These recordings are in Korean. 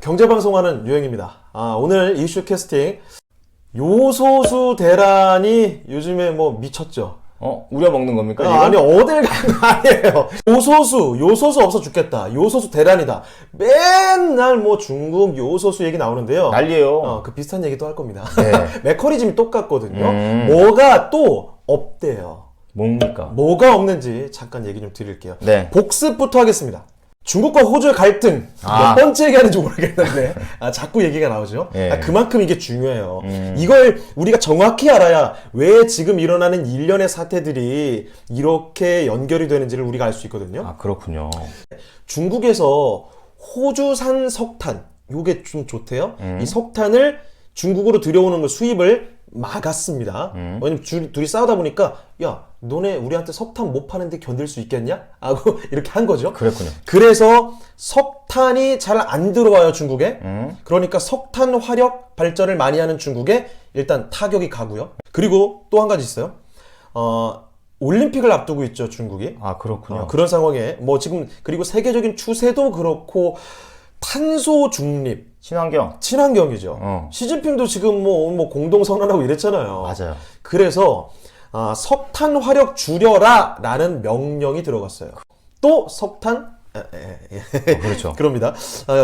경제방송하는 유행입니다. 오늘 이슈 캐스팅 요소수 대란이 요즘에 뭐 미쳤죠. 우려먹는 겁니까? 아니 어딜 간 거 아니에요. 요소수 없어 죽겠다. 요소수 대란이다. 맨날 뭐 중국 요소수 얘기 나오는데요. 난리예요. 그 비슷한 얘기도 할 겁니다. 네. 메커니즘이 똑같거든요. 뭐가 또 없대요. 뭡니까? 뭐가 없는지 잠깐 얘기 좀 드릴게요. 네. 복습부터 하겠습니다. 중국과 호주의 갈등 몇 번째 얘기하는지 모르겠는데 자꾸 얘기가 나오죠. 예. 그만큼 이게 중요해요. 이걸 우리가 정확히 알아야 왜 지금 일어나는 일련의 사태들이 이렇게 연결이 되는지를 우리가 알 수 있거든요. 그렇군요. 중국에서 호주산 석탄 요게 좀 좋대요. 이 석탄을 중국으로 들여오는 걸 수입을 막았습니다. 왜냐면 둘이 싸우다 보니까 야 너네 우리한테 석탄 못 파는데 견딜 수 있겠냐? 하고 이렇게 한 거죠. 그랬군요. 그래서 석탄이 잘 안 들어와요 중국에. 그러니까 석탄 화력 발전을 많이 하는 중국에 일단 타격이 가고요. 그리고 또 한 가지 있어요. 올림픽을 앞두고 있죠 중국이. 그렇군요. 그런 상황에 뭐 지금 그리고 세계적인 추세도 그렇고 탄소 중립 친환경이죠. 시진핑도 지금 뭐 공동선언하고 이랬잖아요. 맞아요. 그래서 석탄 화력 줄여라 라는 명령이 들어갔어요. 또 석탄 그렇죠. 그럽니다.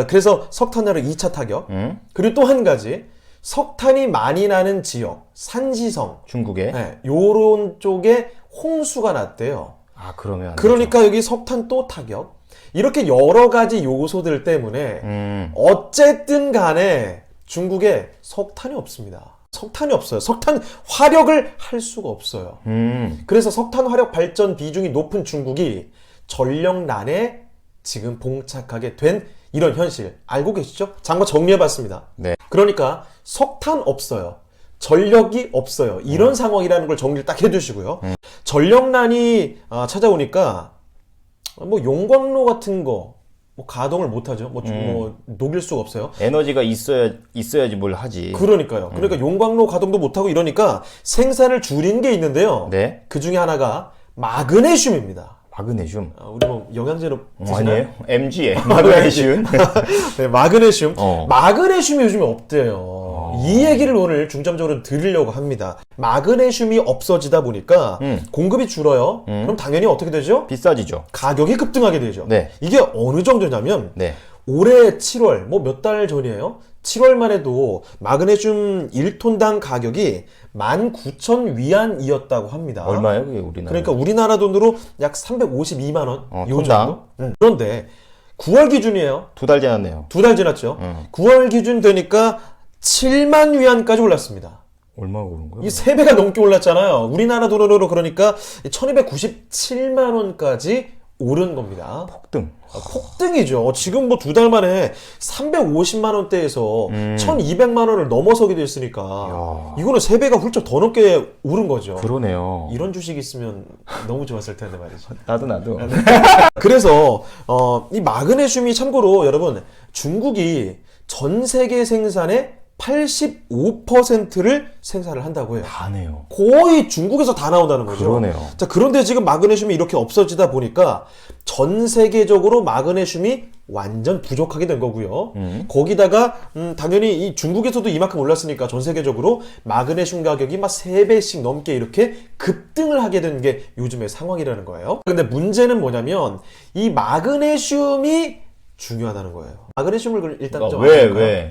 그래서 석탄 화력 2차 타격. 그리고 또 한 가지 석탄이 많이 나는 지역 산지성 중국에. 요런 쪽에 홍수가 났대요. 그러면 그러니까 여기 석탄 또 타격. 이렇게 여러 가지 요소들 때문에 어쨌든 간에 중국에 석탄이 없습니다. 석탄이 없어요. 석탄 화력을 할 수가 없어요. 그래서 석탄 화력 발전 비중이 높은 중국이 전력난에 지금 봉착하게 된 이런 현실 알고 계시죠? 잠깐 정리해봤습니다. 네. 그러니까 석탄 없어요. 전력이 없어요. 이런 상황이라는 걸 정리를 딱 해두시고요. 전력난이 찾아오니까 뭐 용광로 같은 거 뭐 가동을 못하죠. 뭐 녹일 수가 없어요. 에너지가 있어야지 뭘 하지. 그러니까요. 그러니까 용광로 가동도 못하고 이러니까 생산을 줄인 게 있는데요. 네. 그 중에 하나가 마그네슘입니다. 마그네슘. 우리 뭐 영양제로 아니에요? MG에 마그네슘. 네, 마그네슘. 마그네슘이 요즘에 없대요. 이 얘기를 오늘 중점적으로 드리려고 합니다. 마그네슘이 없어지다 보니까 공급이 줄어요. 그럼 당연히 어떻게 되죠? 비싸지죠. 가격이 급등하게 되죠. 네. 이게 어느 정도냐면 네. 올해 7월 뭐 몇 달 전이에요. 7월만 해도 마그네슘 1톤당 가격이 19,000위안이었다고 합니다. 얼마예요, 그게 우리나라? 그러니까 우리나라 돈으로 약 352만 원. 요 톤당. 정도. 그런데 9월 기준이에요. 2달 지났네요. 2달 지났죠. 9월 기준 되니까 7만 위안까지 올랐습니다. 얼마가 오른 거예요? 이 3배가 넘게 올랐잖아요. 우리나라 돈으로 그러니까 1297만 원까지 오른 겁니다. 폭등. 폭등이죠. 지금 뭐 2달 만에 350만 원대에서 1200만 원을 넘어서기도 했으니까 이거는 3배가 훌쩍 더 넘게 오른 거죠. 그러네요. 이런 주식이 있으면 너무 좋았을 텐데 말이죠. 나도. 그래서 이 마그네슘이 참고로 여러분 중국이 전 세계 생산의 85%를 생산을 한다고 해요. 다네요. 거의 중국에서 다 나온다는 거죠. 그러네요. 자, 그런데 지금 마그네슘이 이렇게 없어지다 보니까 전 세계적으로 마그네슘이 완전 부족하게 된 거고요. 거기다가 당연히 이 중국에서도 이만큼 올랐으니까 전 세계적으로 마그네슘 가격이 막 3배씩 넘게 이렇게 급등을 하게 된 게 요즘의 상황이라는 거예요. 근데 문제는 뭐냐면 이 마그네슘이 중요하다는 거예요. 마그네슘을 일단 좀 왜?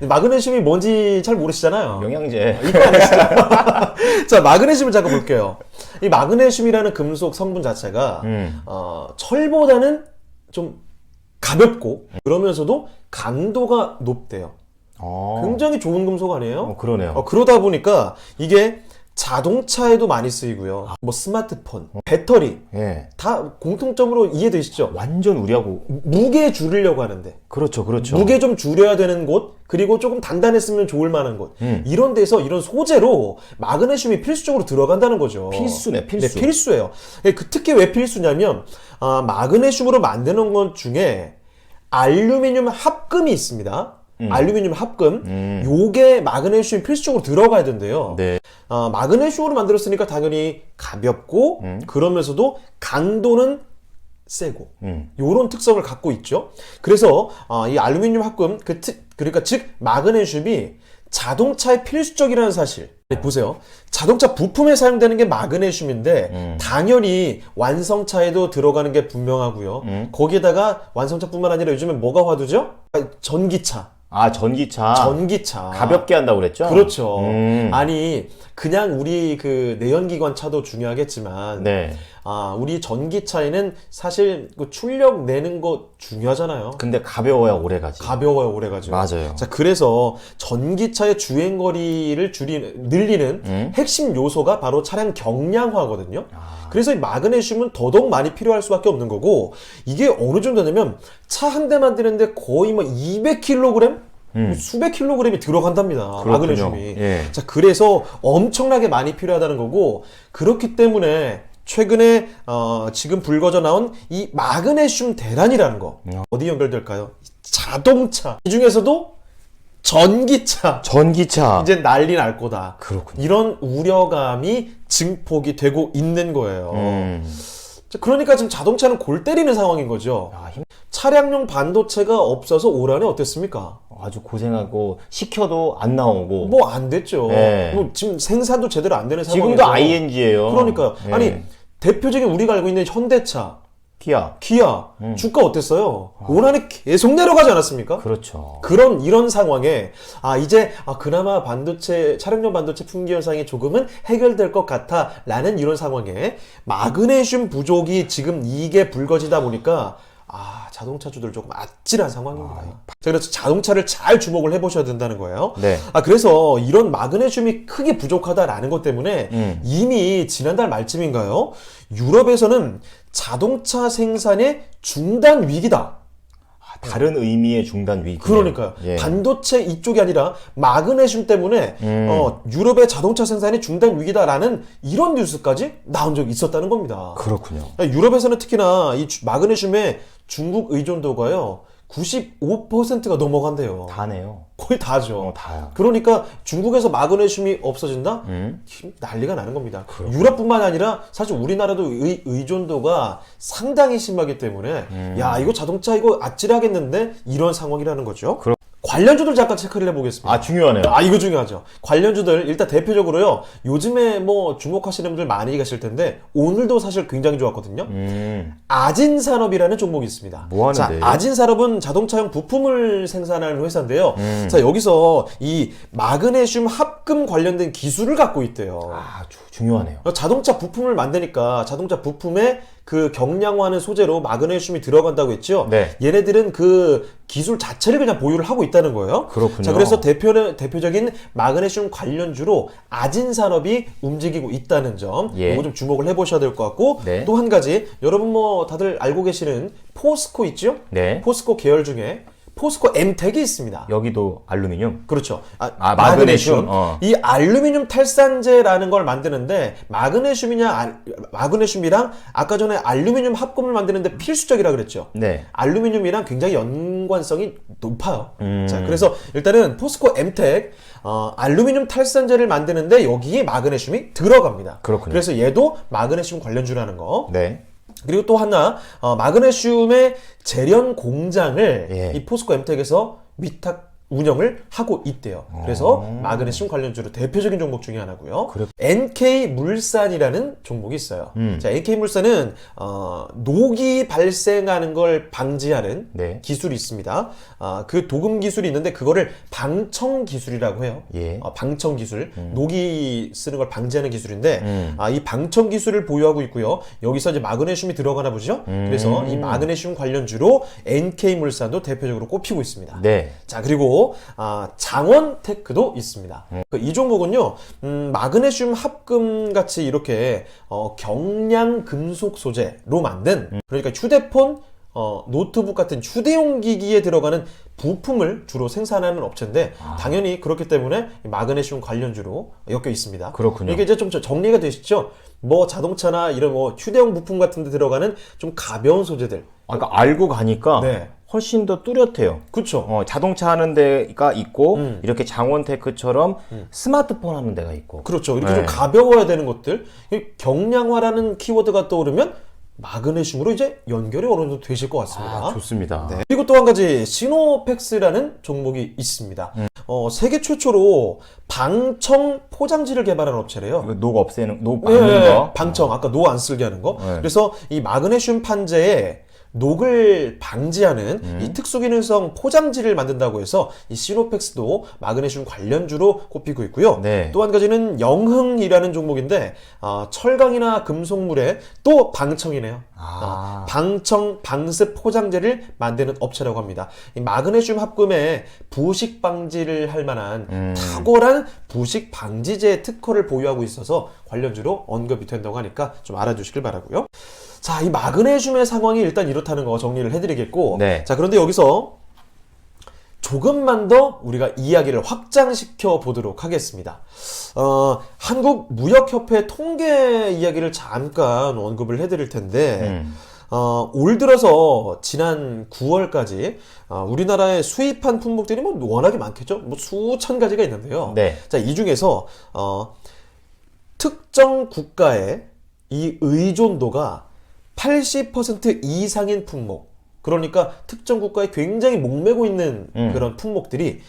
마그네슘이 뭔지 잘 모르시잖아요. 영양제. 이거 아니시죠? 자, 마그네슘을 잠깐 볼게요. 이 마그네슘이라는 금속 성분 자체가 철보다는 좀 가볍고 그러면서도 강도가 높대요. 굉장히 좋은 금속 아니에요? 그러네요. 그러다 보니까 이게 자동차에도 많이 쓰이고요. 뭐 스마트폰, 배터리 다 공통점으로 이해되시죠? 완전 우리하고 무게 줄이려고 하는데 그렇죠. 무게 좀 줄여야 되는 곳 그리고 조금 단단했으면 좋을 만한 곳 이런 데서 이런 소재로 마그네슘이 필수적으로 들어간다는 거죠. 필수네. 네, 필수예요. 특히 왜 필수냐면 마그네슘으로 만드는 것 중에 알루미늄 합금이 있습니다. 알루미늄 합금 요게 마그네슘이 필수적으로 들어가야 된대요. 네. 마그네슘으로 만들었으니까 당연히 가볍고 그러면서도 강도는 세고 요런 특성을 갖고 있죠. 그래서 이 알루미늄 합금 그러니까 즉 마그네슘이 자동차에 필수적이라는 사실. 보세요. 자동차 부품에 사용되는 게 마그네슘인데 당연히 완성차에도 들어가는 게 분명하고요. 거기에다가 완성차뿐만 아니라 요즘에 뭐가 화두죠? 전기차. 아, 전기차. 전기차. 가볍게 한다고 그랬죠? 그렇죠. 아니 그냥 우리 그 내연기관 차도 중요하겠지만 네. 우리 전기차에는 사실 그 출력 내는 거 중요하잖아요. 근데 가벼워야 오래 가지. 가벼워야 오래 가죠. 맞아요. 자, 그래서 전기차의 주행 거리를 늘리는 핵심 요소가 바로 차량 경량화거든요. 그래서 이 마그네슘은 더더욱 많이 필요할 수밖에 없는 거고, 이게 어느 정도냐면 차 한 대 만드는데 거의 뭐 200kg? 수백 킬로그램이 들어간답니다. 그렇군요. 마그네슘이. 예. 자, 그래서 엄청나게 많이 필요하다는 거고, 그렇기 때문에 최근에 지금 불거져 나온 이 마그네슘 대란이라는 거 어디 연결될까요? 자동차. 이 중에서도 전기차. 전기차. 이제 난리 날 거다. 그렇군요. 이런 우려감이 증폭이 되고 있는 거예요. 자, 그러니까 지금 자동차는 골 때리는 상황인 거죠. 차량용 반도체가 없어서 올 한해 어땠습니까? 아주 고생하고 시켜도 안 나오고. 뭐 안 됐죠. 네. 뭐 지금 생산도 제대로 안 되는 상황이죠. 지금도 ING예요. 그러니까요. 예. 아니 대표적인 우리가 알고 있는 현대차, 기아. 주가 어땠어요? 올 한해 계속 내려가지 않았습니까? 그렇죠. 이런 상황에 이제 그나마 차량용 반도체 품귀 현상이 조금은 해결될 것 같아라는 이런 상황에 마그네슘 부족이 지금 이게 불거지다 보니까 자동차주들 조금 아찔한 상황입니다. 자, 그래서 자동차를 잘 주목을 해보셔야 된다는 거예요. 네. 그래서 이런 마그네슘이 크게 부족하다라는 것 때문에 이미 지난달 말쯤인가요? 유럽에서는 자동차 생산의 중단 위기다. 다른 의미의 중단 위기. 그러니까요. 예. 반도체 이쪽이 아니라 마그네슘 때문에 유럽의 자동차 생산이 중단 위기다라는 이런 뉴스까지 나온 적이 있었다는 겁니다. 그렇군요. 유럽에서는 특히나 이 마그네슘의 중국 의존도가요 95%가 넘어간대요. 다네요. 거의 다죠. 다야. 그러니까 중국에서 마그네슘이 없어진다? 난리가 나는 겁니다. 유럽뿐만 아니라 사실 우리나라도 의존도가 상당히 심하기 때문에 야 이거 자동차 이거 아찔하겠는데 이런 상황이라는 거죠. 관련주들 잠깐 체크를 해보겠습니다. 중요하네요. 이거 중요하죠. 관련주들 일단 대표적으로요. 요즘에 뭐 주목하시는 분들 많이 계실 텐데 오늘도 사실 굉장히 좋았거든요. 아진산업이라는 종목이 있습니다. 뭐 하는데요? 자, 아진산업은 자동차용 부품을 생산하는 회사인데요. 자, 여기서 이 마그네슘 합금 관련된 기술을 갖고 있대요. 중요하네요. 자동차 부품을 만드니까 자동차 부품에 그 경량화하는 소재로 마그네슘이 들어간다고 했죠. 네. 얘네들은 그 기술 자체를 그냥 보유를 하고 있다는 거예요. 그렇군요. 자, 그래서 대표적인 마그네슘 관련주로 아진산업이 움직이고 있다는 점, 예. 이거 좀 주목을 해보셔야 될 것 같고, 네. 또 한 가지, 여러분 뭐 다들 알고 계시는 포스코 있죠? 네. 포스코 계열 중에 포스코 엠텍이 있습니다. 여기도 알루미늄? 그렇죠. 마그네슘. 이 알루미늄 탈산제라는 걸 만드는데 마그네슘이랑 아까 전에 알루미늄 합금을 만드는데 필수적이라 그랬죠. 네. 알루미늄이랑 굉장히 연관성이 높아요. 자, 그래서 일단은 포스코 엠텍 알루미늄 탈산제를 만드는데 여기에 마그네슘이 들어갑니다. 그렇군요. 그래서 얘도 마그네슘 관련주라는 거. 네. 그리고 또 하나 마그네슘의 재련 공장을 예. 이 포스코 엠텍에서 위탁 운영을 하고 있대요. 그래서 마그네슘 관련주로 대표적인 종목 중에 하나고요. NK물산이라는 종목이 있어요. 자, NK물산은 녹이 발생하는 걸 방지하는 네. 기술이 있습니다. 그 도금 기술이 있는데 그거를 방청 기술이라고 해요. 예. 방청 기술, 녹이 쓰는 걸 방지하는 기술인데 이 방청 기술을 보유하고 있고요. 여기서 이제 마그네슘이 들어가나 보죠. 그래서 이 마그네슘 관련주로 NK물산도 대표적으로 꼽히고 있습니다. 네. 자, 그리고 장원테크도 있습니다. 이 종목은요, 마그네슘 합금 같이 이렇게 경량 금속 소재로 만든, 그러니까 휴대폰, 노트북 같은 휴대용 기기에 들어가는 부품을 주로 생산하는 업체인데 당연히 그렇기 때문에 마그네슘 관련주로 엮여 있습니다. 그렇군요. 이게 이제 좀 정리가 되시죠? 뭐 자동차나 이런 뭐 휴대용 부품 같은 데 들어가는 좀 가벼운 소재들. 그러니까 알고 가니까 네. 훨씬 더 뚜렷해요. 그렇죠. 자동차 하는 데가 있고 이렇게 장원테크처럼 스마트폰 하는 데가 있고. 그렇죠. 이렇게 네. 좀 가벼워야 되는 것들. 경량화라는 키워드가 떠오르면 마그네슘으로 이제 연결이 어느 정도 되실 것 같습니다. 좋습니다. 네. 그리고 또 한 가지 시노펙스라는 종목이 있습니다. 세계 최초로 방청 포장지를 개발한 업체래요. 이거 녹 없애는, 녹 막는 거. 방청, 아까 노 안 쓸게 하는 거. 네. 그래서 이 마그네슘 판재에 녹을 방지하는 이 특수기능성 포장지를 만든다고 해서 이 시노펙스도 마그네슘 관련주로 꼽히고 있고요. 네. 또 한 가지는 영흥이라는 종목인데 철강이나 금속물에 또 방청이네요. 방청 방습 포장재를 만드는 업체라고 합니다. 이 마그네슘 합금에 부식 방지를 할 만한 탁월한 부식 방지제 특허를 보유하고 있어서 관련주로 언급이 된다고 하니까 좀 알아주시길 바라고요. 자, 이 마그네슘의 상황이 일단 이렇다는 거 정리를 해드리겠고, 네. 자, 그런데 여기서 조금만 더 우리가 이야기를 확장시켜 보도록 하겠습니다. 한국무역협회 통계 이야기를 잠깐 언급을 해드릴 텐데, 올 들어서 지난 9월까지 우리나라에 수입한 품목들이 뭐 워낙에 많겠죠? 뭐 수천 가지가 있는데요. 네. 자, 이 중에서 특정 국가의 이 의존도가 80% 이상인 품목, 그러니까 특정 국가에 굉장히 목매고 있는 그런 품목들이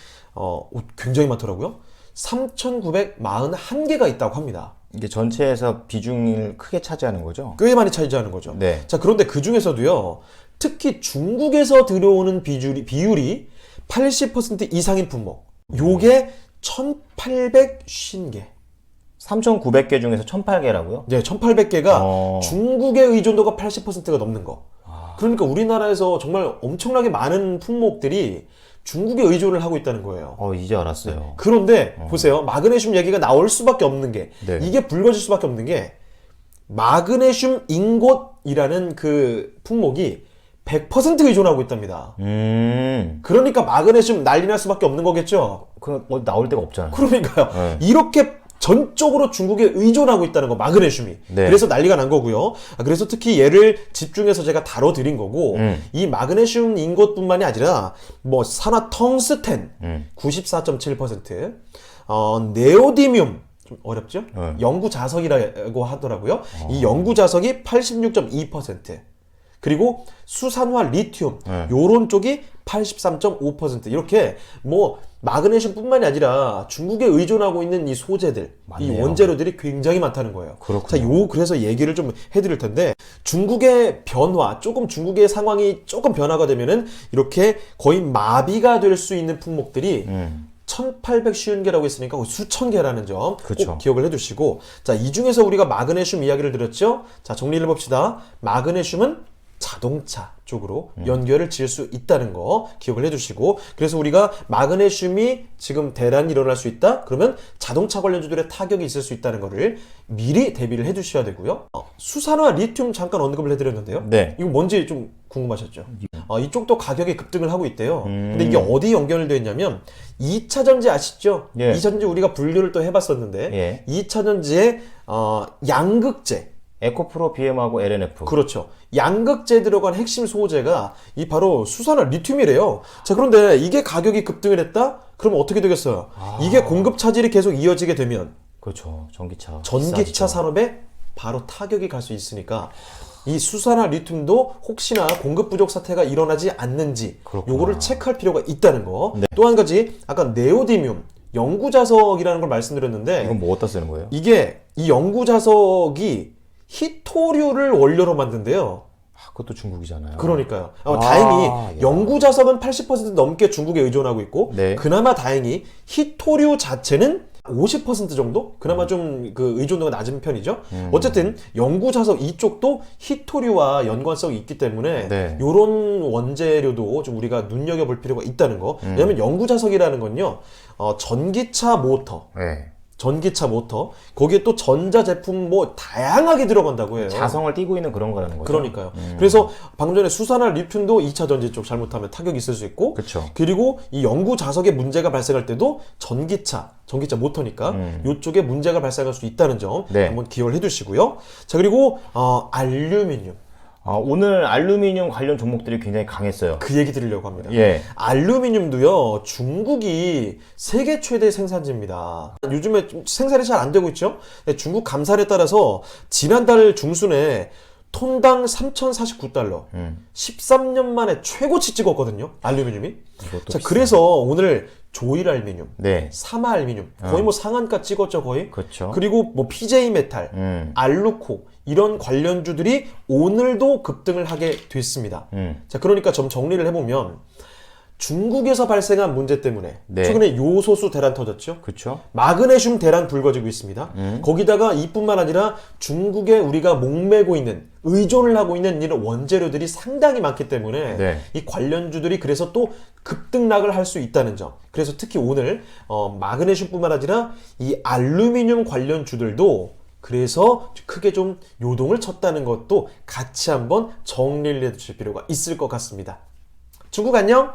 굉장히 많더라고요. 3,941개가 있다고 합니다. 이게 전체에서 비중을 크게 차지하는 거죠? 꽤 많이 차지하는 거죠. 네. 자, 그런데 그 중에서도요, 특히 중국에서 들어오는 비율이 80% 이상인 품목, 요게 1,850개. 3,900개 중에서 1,800개라고요? 네, 1,800개가 중국의 의존도가 80%가 넘는 거. 그러니까 우리나라에서 정말 엄청나게 많은 품목들이 중국에 의존을 하고 있다는 거예요. 이제 알았어요. 그런데 보세요. 마그네슘 얘기가 나올 수밖에 없는 게, 네. 이게 불거질 수밖에 없는 게, 마그네슘 인곶이라는 그 품목이 100% 의존하고 있답니다. 그러니까 마그네슘 난리 날 수밖에 없는 거겠죠. 나올 데가 없잖아요. 그러니까요. 네. 이렇게 전적으로 중국에 의존하고 있다는 거, 마그네슘이. 네. 그래서 난리가 난 거고요. 그래서 특히 얘를 집중해서 제가 다뤄드린 거고, 이 마그네슘 인곶뿐만이 아니라, 뭐, 산화 텅스텐, 94.7%, 네오디뮴, 좀 어렵죠? 영구 자석이라고 하더라고요. 이 영구 자석이 86.2%. 그리고 수산화 리튬, 요런 쪽이 83.5%. 이렇게 뭐 마그네슘뿐만이 아니라 중국에 의존하고 있는 이 소재들, 맞네요. 이 원재료들이 굉장히 많다는 거예요. 그렇군요. 자, 그래서 얘기를 좀 해드릴 텐데, 중국의 변화, 중국의 상황이 조금 변화가 되면은 이렇게 거의 마비가 될 수 있는 품목들이 1,850개라고 했으니까 거의 수천 개라는 점 꼭 기억을 해두시고, 자, 이 중에서 우리가 마그네슘 이야기를 드렸죠. 자, 정리를 해봅시다. 마그네슘은 자동차 쪽으로 연결을 지을 수 있다는 거 기억을 해두시고, 그래서 우리가 마그네슘이 지금 대란이 일어날 수 있다? 그러면 자동차 관련주들의 타격이 있을 수 있다는 거를 미리 대비를 해두셔야 되고요. 수산화 리튬 잠깐 언급을 해드렸는데요. 네. 이거 뭔지 좀 궁금하셨죠? 이쪽도 가격이 급등을 하고 있대요. 근데 이게 어디 연결되어 있냐면 2차전지 아시죠? 예. 2차전지 우리가 분류를 또 해봤었는데, 예. 2차전지의 양극재, 에코프로 BM하고 LNF. 그렇죠. 양극재에 들어간 핵심 소재가 이 바로 수산화 리튬이래요. 자, 그런데 이게 가격이 급등을 했다? 그러면 어떻게 되겠어요? 이게 공급 차질이 계속 이어지게 되면 그렇죠. 전기차 비싸지죠. 산업에 바로 타격이 갈 수 있으니까 이 수산화 리튬도 혹시나 공급 부족 사태가 일어나지 않는지 요거를 체크할 필요가 있다는 거. 네. 또 한 가지 아까 네오디뮴 영구자석이라는 걸 말씀드렸는데, 이건 뭐 어디다 쓰는 거예요? 이게 이 영구자석이 히토류를 원료로 만든대요. 그것도 중국이잖아요. 그러니까요. 다행히 야. 영구자석은 80% 넘게 중국에 의존하고 있고, 네. 그나마 다행히 히토류 자체는 50% 정도? 그나마 좀 그 의존도가 낮은 편이죠. 어쨌든 영구자석 이쪽도 히토류와 연관성이 있기 때문에 네. 요런 원재료도 좀 우리가 눈여겨볼 필요가 있다는 거. 왜냐면 영구자석이라는 건요, 전기차 모터, 거기에 또 전자제품 뭐 다양하게 들어간다고 해요. 자성을 띠고 있는 그런 거라는 거죠. 그러니까요. 그래서 방금 전에 수산화 리튬도 2차 전지 쪽 잘못하면 타격이 있을 수 있고, 그쵸. 그리고 이 영구 자석에 문제가 발생할 때도 전기차 모터니까 이쪽에 문제가 발생할 수 있다는 점 네. 한번 기억을 해두시고요. 자, 그리고 알루미늄. 오늘 알루미늄 관련 종목들이 굉장히 강했어요. 그 얘기 드리려고 합니다. 예. 알루미늄도요, 중국이 세계 최대 생산지입니다. 요즘에 좀 생산이 잘 안 되고 있죠? 중국 감산에 따라서 지난달 중순에 톤당 3,049달러. 13년 만에 최고치 찍었거든요. 알루미늄이. 자, 그래서 오늘 조일 알루미늄, 네. 사마 알루미늄 거의 뭐 상한가 찍었죠, 거의. 그렇죠. 그리고 뭐 PJ 메탈, 알루코 이런 관련주들이 오늘도 급등을 하게 됐습니다. 자, 그러니까 좀 정리를 해보면 중국에서 발생한 문제 때문에 네. 최근에 요소수 대란 터졌죠. 그렇죠. 마그네슘 대란 불거지고 있습니다. 거기다가 이뿐만 아니라 중국에 우리가 목매고 있는 의존을 하고 있는 이런 원재료들이 상당히 많기 때문에 네. 이 관련주들이 그래서 또 급등락을 할 수 있다는 점. 그래서 특히 오늘 마그네슘뿐만 아니라 이 알루미늄 관련주들도 그래서 크게 좀 요동을 쳤다는 것도 같이 한번 정리를 해주실 필요가 있을 것 같습니다. 중국 안녕!